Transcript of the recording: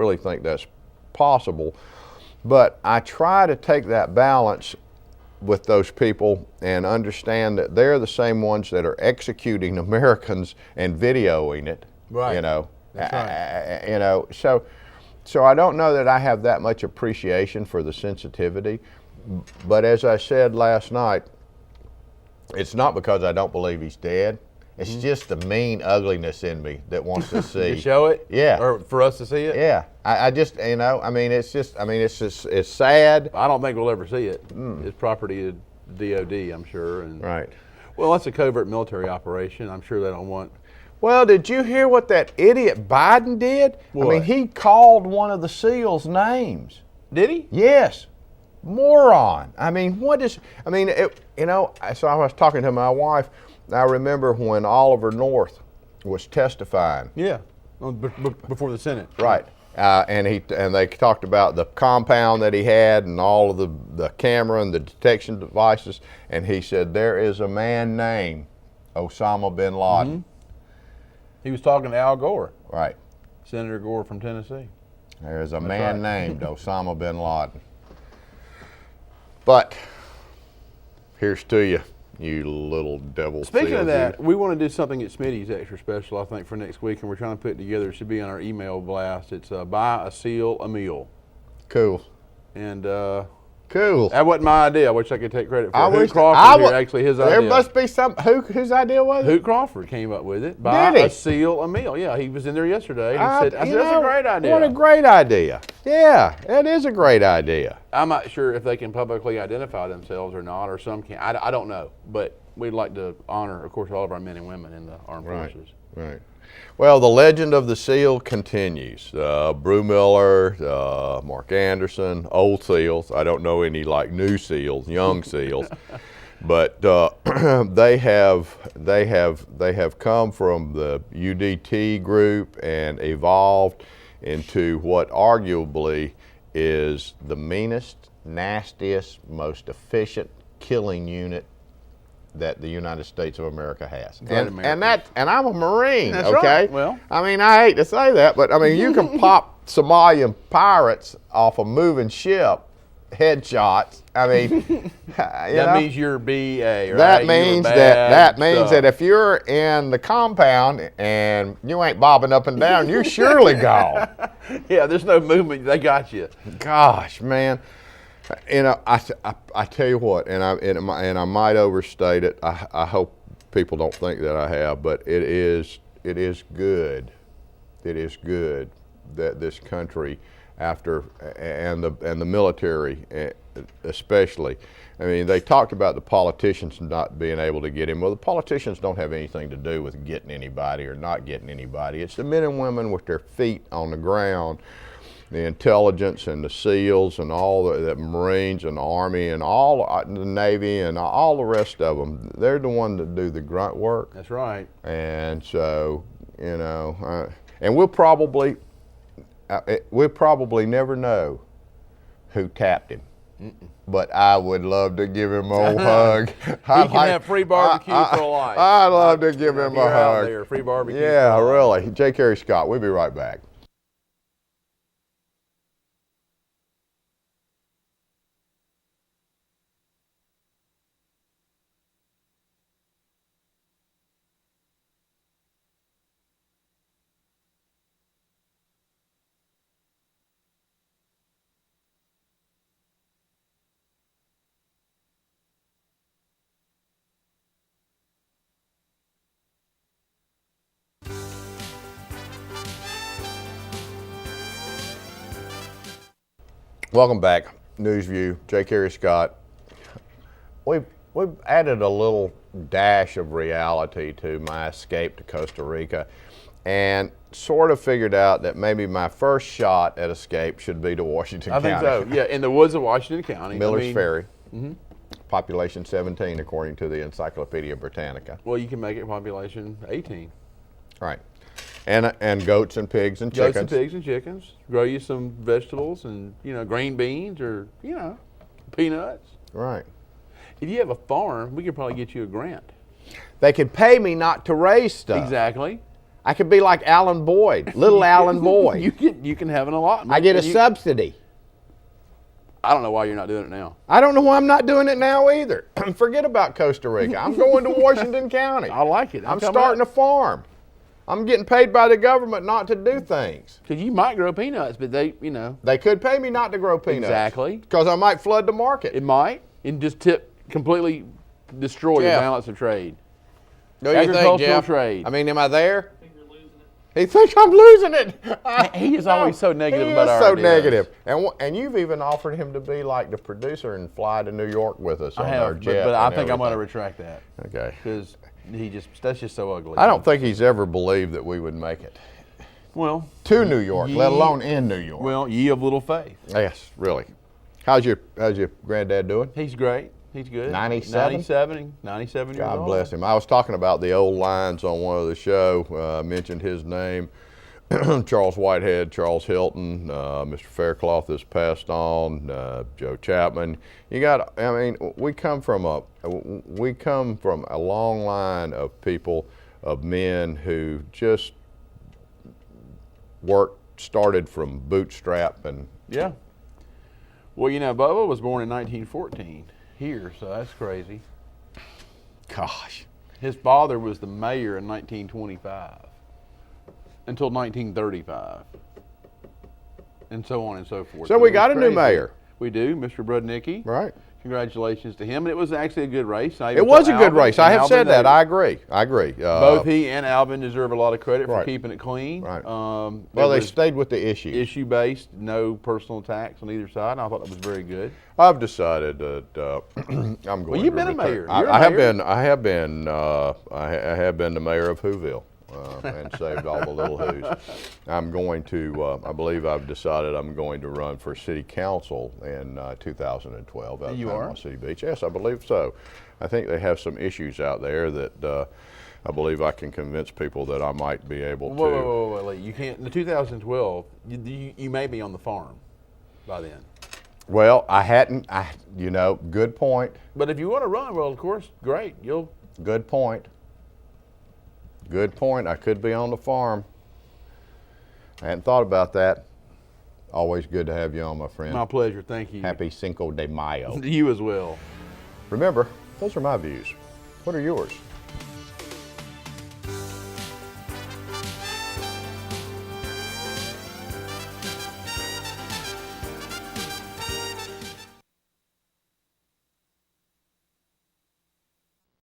really think that's possible. But I try to take that balance with those people and understand that they're the same ones that are executing Americans and videoing it. Right. You know. That's right. You know, so I don't know that I have that much appreciation for the sensitivity. But as I said last night, it's not because I don't believe he's dead. It's just the mean ugliness in me that wants to see. To show it? Yeah. Or for us to see it? Yeah. I just, you know, I mean, it's sad. I don't think we'll ever see it. It's property of DOD, I'm sure. And Right. well, that's a covert military operation. I'm sure they don't want. Well, did you hear what that idiot Biden did? What? I mean, he called one of the SEALs names. Did he? Yes. Moron. I mean, what is, I mean, you know, so I was talking to my wife. I remember when Oliver North was testifying. Yeah. Before the Senate. Right. And they talked about the compound that he had and all of the camera and the detection devices. And he said, there is a man named Osama bin Laden. Mm-hmm. He was talking to Al Gore. Right. Senator Gore from Tennessee. There is a man named Osama bin Laden. But here's to you, you little devil. Speaking of that, we want to do something at Smitty's extra special, I think, for next week, and we're trying to put it together. It should be on our email blast. It's buy a seal a meal. Cool. And cool. that wasn't my idea. I wish I could take credit for it. Hoot wish Crawford here, actually his idea. There must be some, whose idea was it? Hoot Crawford came up with it. Buy a seal a meal. Yeah, he was in there yesterday. And he said, that's a great idea. What a great idea. Yeah, that is a great idea. I'm not sure if they can publicly identify themselves or not, or some can't. I don't know. But we'd like to honor, of course, all of our men and women in the armed forces. Right. Well, the legend of the SEAL continues. Brew Miller, Mark Anderson, old SEALs. I don't know any like new SEALs, young SEALs, but they have come from the UDT group and evolved into what arguably is the meanest, nastiest, most efficient killing unit that the United States of America has. And I'm a Marine, That's okay? Right. Well, I mean, I hate to say that, but I mean, you can pop Somalian pirates off a moving ship, headshots. I mean, that means you're BA, right? That means that if you're in the compound and you ain't bobbing up and down, you're surely gone. Yeah, there's no movement. They got you. Gosh, man. You know, I tell you what, and I might overstate it. I hope people don't think that I have, but it is good. It is good that this country, after and the military especially. I mean, they talked about the politicians not being able to get in. Well, the politicians don't have anything to do with getting anybody or not getting anybody. It's the men and women with their feet on the ground. The intelligence and the SEALs and all the Marines and the Army and all the Navy and all the rest of them, they're the ones that do the grunt work. That's right. And so, you know, and we'll probably never know who tapped him. But I would love to give him a old hug. He can have free barbecue for life. I'd love to give him a hug. Out there, free barbecue. Yeah, really. J. Carey Scott, we'll be right back. Welcome back, News View. J. Carey Scott. We've added a little dash of reality to my escape to Costa Rica, and sort of figured out that maybe my first shot at escape should be to Washington County. I think so. Yeah, in the woods of Washington County. Miller's Ferry. Mm-hmm. Population 17, according to the Encyclopedia Britannica. Well, you can make it population 18. Right. And goats and pigs and chickens. Goats and pigs and chickens. Grow you some vegetables and, you know, green beans or, you know, peanuts. Right. If you have a farm, we could probably get you a grant. They could pay me not to raise stuff. Exactly. I could be like Alan Boyd, little Alan Boyd. You can have an allotment. I get a subsidy. I don't know why you're not doing it now. I don't know why I'm not doing it now either. Forget about Costa Rica. I'm going to Washington County. I like it. I'm starting a farm. I'm getting paid by the government not to do things. Because you might grow peanuts, but they, you know. They could pay me not to grow peanuts. Exactly. Because I might flood the market. It might. And just completely destroy your balance of trade. Do you think, Jeff? Trade. I mean, am I there? He thinks I'm losing it. He is always so negative about our He is so ideas. negative. And you've even offered him to be like the producer and fly to New York with us on our jet. But I think I'm going to retract that. Okay. Because that's just so ugly. I don't think he's ever believed that we would make it. Well. To New York, let alone in New York. Well, ye of little faith. Yes, really. How's your granddad doing? He's great. He's good. 97? 97 years old. God bless him. I was talking about the old lines on one of the show. Mentioned his name. Charles Whitehead, Charles Hilton, Mr. Faircloth has passed on, Joe Chapman. We come from a long line of people, of men who just started from bootstrap and. Yeah. Well, you know, Bubba was born in 1914 here, so that's crazy. Gosh. His father was the mayor in 1925 until 1935, and so on and so forth. So we got a new mayor. We do, Mr. Brudnicki. Right. Congratulations to him, and it was actually a good race. It was a good race. I have said that. I agree. Both he and Alvin deserve a lot of credit for keeping it clean. Right. Well, they stayed with the issue. Issue-based, no personal attacks on either side, and I thought that was very good. I've decided that I'm going. Well, you've been a mayor. I have been the mayor of Whoville. And saved all the little who's. I'm going to, I believe I've decided I'm going to run for city council in 2012 out of Panama City Beach. Yes, I believe so. I think they have some issues out there that I believe I can convince people that I might be able to. Whoa. You can't, in the 2012, you may be on the farm by then. Well, I hadn't, good point. But if you want to run, well, of course, great. Good point. Good point. I could be on the farm. I hadn't thought about that. Always good to have you on, my friend. My pleasure. Thank you. Happy Cinco de Mayo. You as well. Remember, those are my views. What are yours?